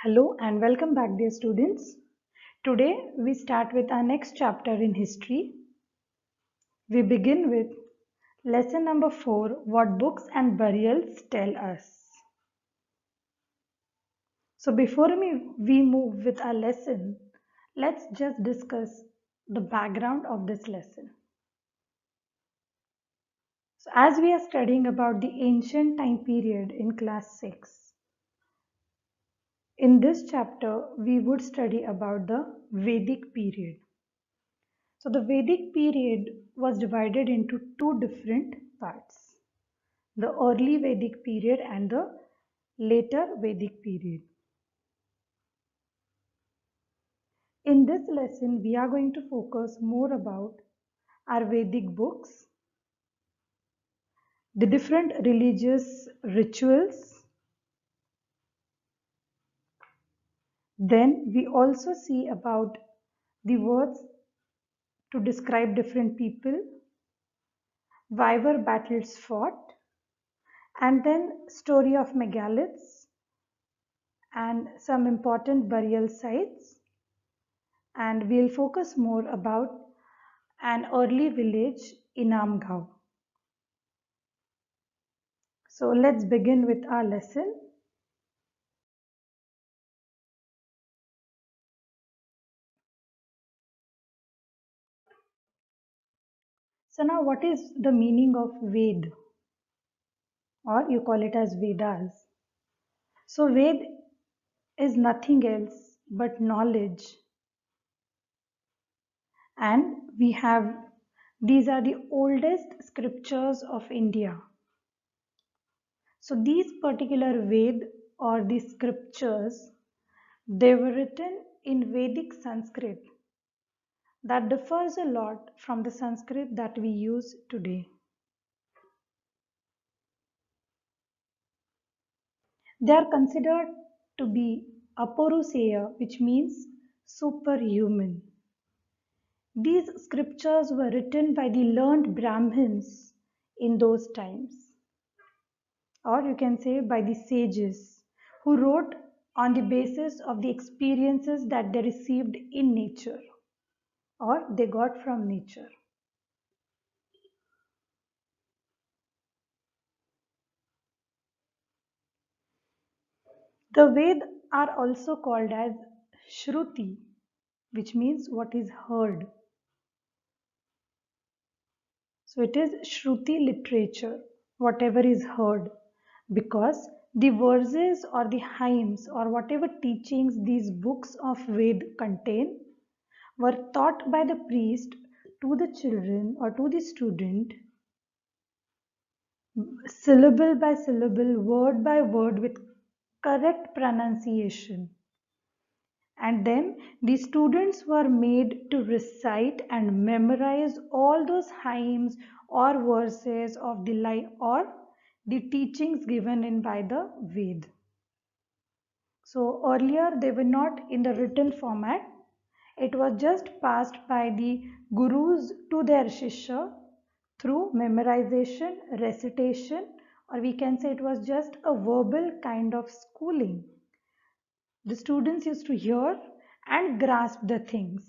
Hello and welcome back, dear students. Today we start with our next chapter in history. We begin with lesson number 4, what books and burials tell us. So before we move with our lesson, let's just discuss the background of this lesson. So as we are studying about the ancient time period in class 6, in this chapter we would study about the Vedic period. So the Vedic period was divided into two different parts, the early Vedic period and the later Vedic period. In this lesson, we are going to focus more about our Vedic books, the different religious rituals. Then we also see about the words to describe different people, why were battles fought, and then story of megaliths and some important burial sites, and we'll focus more about an early village in Amgaon. So let's begin with our lesson. So now what is the meaning of Ved, or you call it as Vedas? So Ved is nothing else but knowledge, and we have these are the oldest scriptures of India. So these particular Ved or the scriptures, they were written in Vedic Sanskrit that differs a lot from the Sanskrit that we use today. They are considered to be Aporuseya, which means superhuman. These scriptures were written by the learned Brahmins in those times, or you can say by the sages who wrote on the basis of the experiences that they received in nature or they got from nature. The Ved are also called as Shruti, which means what is heard. So it is Shruti literature, whatever is heard, because the verses or the hymns or whatever teachings these books of Ved contain were taught by the priest to the children or to the student, syllable by syllable, word by word, with correct pronunciation. And then the students were made to recite and memorize all those hymns or verses of the life or the teachings given in by the Ved. So earlier they were not in the written format. It was just passed by the gurus to their shishya through memorization, recitation, or we can say it was just a verbal kind of schooling. The students used to hear and grasp the things.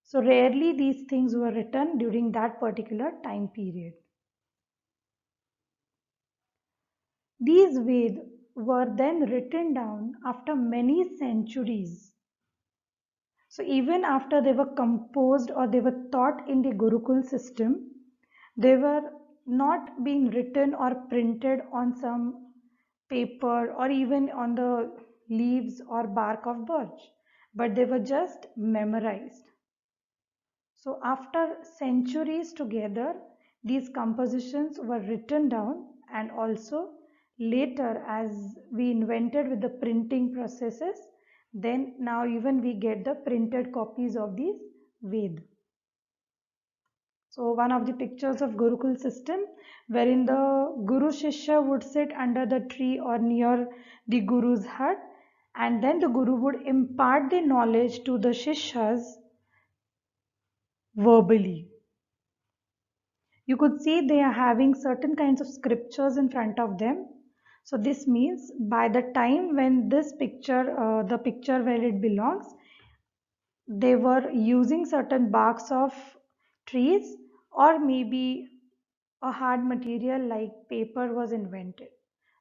So rarely these things were written during that particular time period. These Ved were then written down after many centuries. So even after they were composed or they were taught in the Gurukul system, they were not being written or printed on some paper or even on the leaves or bark of birch, but they were just memorized. So after centuries together, these compositions were written down, and also later as we invented with the printing processes, then now even we get the printed copies of these Ved. So one of the pictures of Gurukul system wherein the Guru Shishya would sit under the tree or near the Guru's hut, and then the Guru would impart the knowledge to the Shishyas verbally. You could see they are having certain kinds of scriptures in front of them. So this means by the time when this picture, the picture where it belongs, they were using certain barks of trees, or maybe a hard material like paper was invented.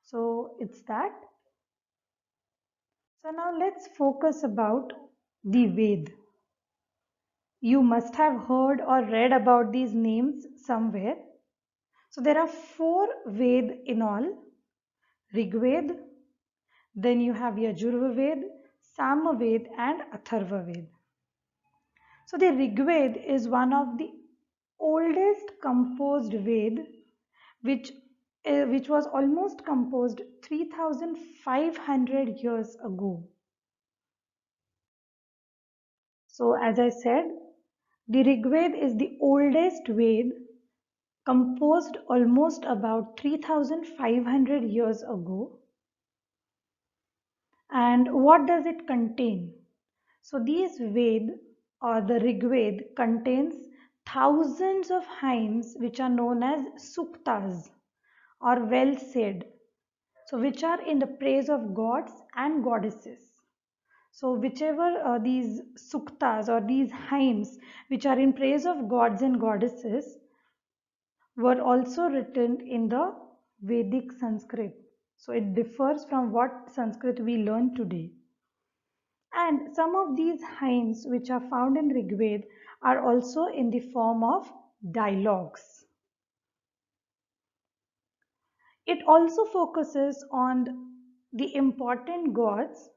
So it's that. So now let's focus about the Ved. You must have heard or read about these names somewhere. So there are four Ved in all: Rigved, then you have Yajurved, Samaved, and Atharvaved. So the Rigved is one of the oldest composed Ved, which which was almost composed 3,500 years ago. So as I said, the Rigved is the oldest Ved, composed almost about 3,500 years ago. And what does it contain? So these Ved or the Rigved contains thousands of hymns which are known as suktas or well said, so which are in the praise of gods and goddesses. So whichever these suktas or these hymns which are in praise of gods and goddesses were also written in the Vedic Sanskrit. So it differs from what Sanskrit we learn today. And some of these hymns which are found in Rigveda are also in the form of dialogues. It also focuses on the important gods,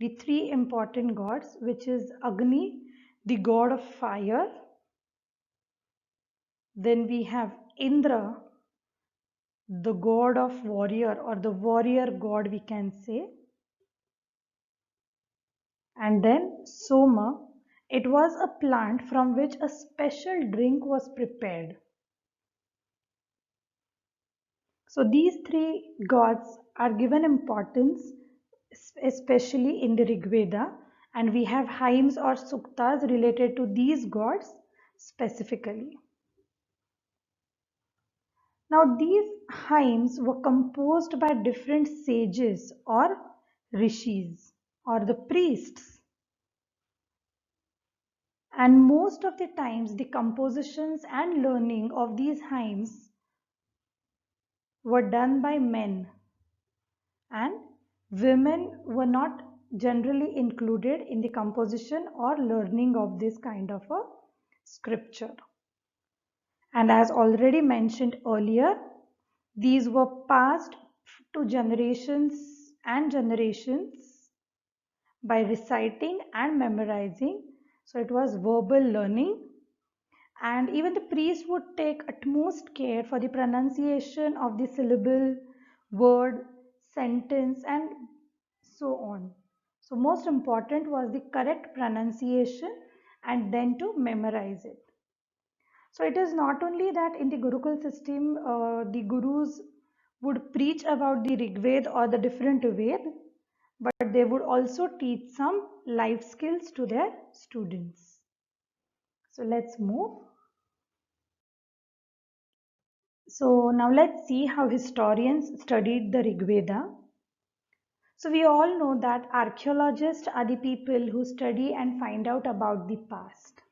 the three important gods, which is Agni, the god of fire. Then we have Indra, the god of warrior, or the warrior god we can say. And then Soma, it was a plant from which a special drink was prepared. So these three gods are given importance, especially in the Rigveda, and we have hymns or suktas related to these gods specifically. Now these hymns were composed by different sages or rishis or the priests, and most of the times the compositions and learning of these hymns were done by men, and women were not generally included in the composition or learning of this kind of a scripture. And as already mentioned earlier, these were passed to generations and generations by reciting and memorizing. So it was verbal learning, and even the priest would take utmost care for the pronunciation of the syllable, word, sentence, and so on. So most important was the correct pronunciation and then to memorize it. So it is not only that in the Gurukul system, the gurus would preach about the Rigveda or the different Ved, but they would also teach some life skills to their students. So let's move. So now let's see how historians studied the Rigveda. So we all know that archaeologists are the people who study and find out about the past,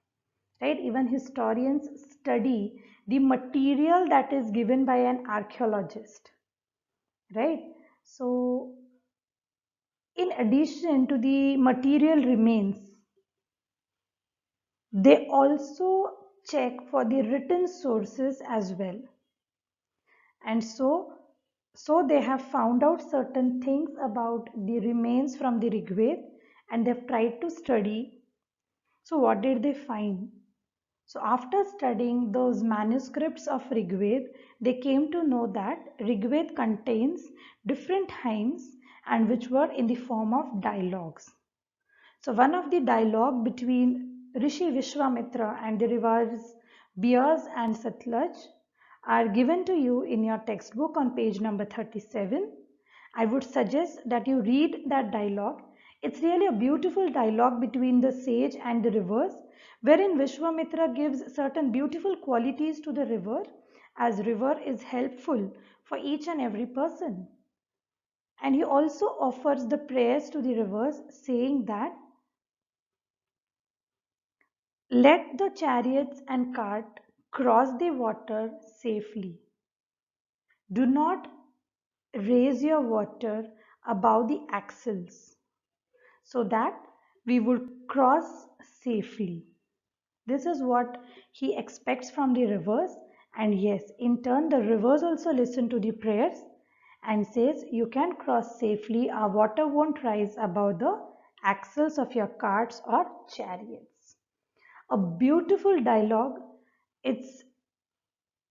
right? Even historians study the material that is given by an archaeologist, right? So in addition to the material remains, they also check for the written sources as well. And so they have found out certain things about the remains from the Rigveda, and they've tried to study. So what did they find? So after studying those manuscripts of Rigveda, they came to know that Rigveda contains different hymns and which were in the form of dialogues. So one of the dialogue between Rishi Vishwamitra and the rivers Beas and Satluj are given to you in your textbook on page number 37. I would suggest that you read that dialogue. It's really a beautiful dialogue between the sage and the rivers, wherein Vishwamitra gives certain beautiful qualities to the river, as river is helpful for each and every person. And he also offers the prayers to the rivers, saying that let the chariots and cart cross the water safely. Do not raise your water above the axles so that we would cross safely. This is what he expects from the rivers. And yes, in turn, the rivers also listen to the prayers and says, you can cross safely. Our water won't rise above the axles of your carts or chariots. A beautiful dialogue. It's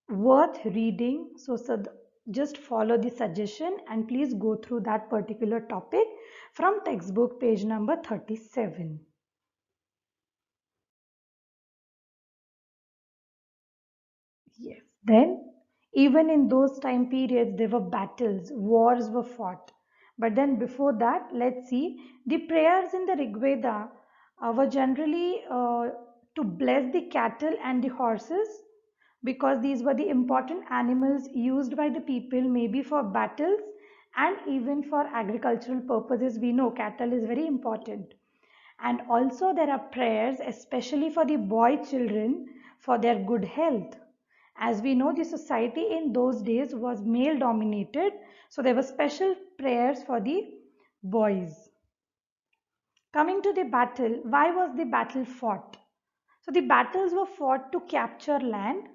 worth reading. So just follow the suggestion and please go through that particular topic from textbook page number 37. Yes. Then, even in those time periods, there were battles, wars were fought. But then, before that, let's see the prayers in the Rigveda were generally to bless the cattle and the horses because these were the important animals used by the people, maybe for battles and even for agricultural purposes. We know cattle is very important. And also, there are prayers, especially for the boy children, for their good health. As we know, the society in those days was male dominated, so there were special prayers for the boys. Coming to the battle, why was the battle fought? So the battles were fought to capture land,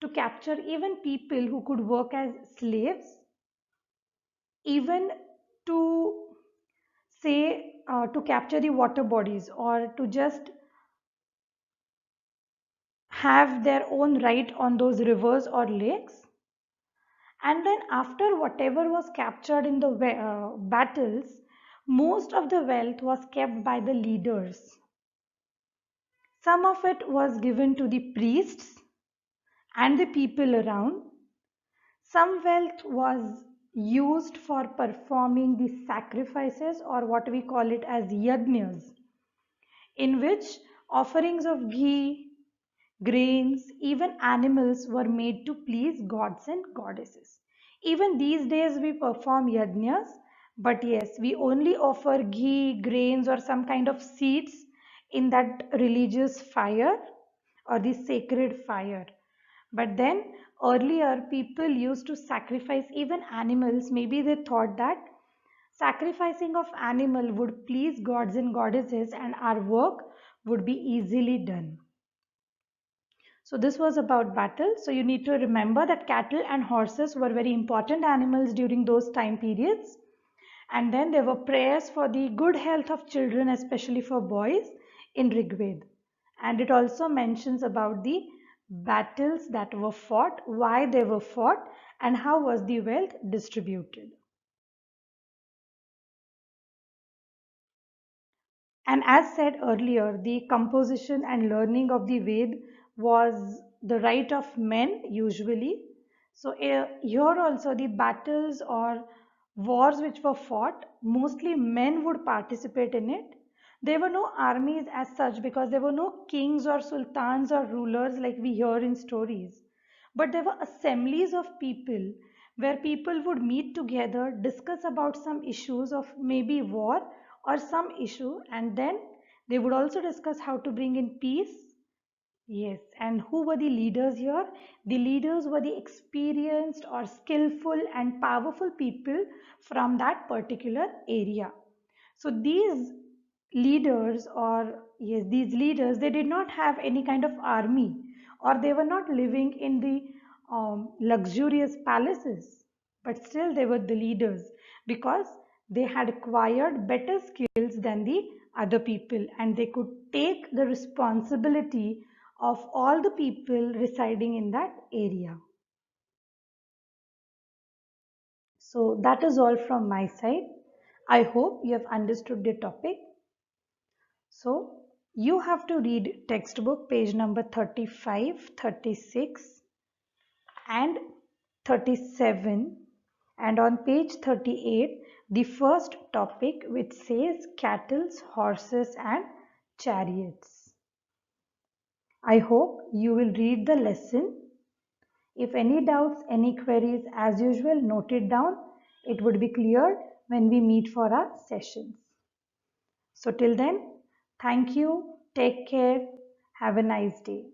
to capture even people who could work as slaves, even to say to capture the water bodies or to just have their own right on those rivers or lakes. And then after whatever was captured in the battles, most of the wealth was kept by the leaders. Some of it was given to the priests and the people around. Some wealth was used for performing the sacrifices or what we call it as yajnas, in which offerings of ghee, grains, even animals were made to please gods and goddesses. Even these days we perform yajnas, but yes, we only offer ghee, grains, or some kind of seeds in that religious fire or the sacred fire. But then earlier people used to sacrifice even animals. Maybe they thought that sacrificing of animal would please gods and goddesses and our work would be easily done. So this was about battle. So you need to remember that cattle and horses were very important animals during those time periods. And then there were prayers for the good health of children, especially for boys in Rigveda. And it also mentions about the battles that were fought, why they were fought, and how was the wealth distributed. And as said earlier, the composition and learning of the Ved was the right of men usually. So here also the battles or wars which were fought, mostly men would participate in it. There were no armies as such because there were no kings or sultans or rulers like we hear in stories. But there were assemblies of people where people would meet together, discuss about some issues of maybe war or some issue, and then they would also discuss how to bring in peace. Yes, and who were the leaders here? The leaders were the experienced or skillful and powerful people from that particular area. So these leaders or yes, these leaders, they did not have any kind of army or they were not living in the luxurious palaces, but still they were the leaders because they had acquired better skills than the other people and they could take the responsibility of all the people residing in that area. So that is all from my side. I hope you have understood the topic. So you have to read textbook page number 35, 36 and 37 and on page 38 the first topic which says cattle, horses and chariots. I hope you will read the lesson. If any doubts, any queries, as usual, note it down. It would be clear when we meet for our sessions. So till then, thank you, take care, have a nice day.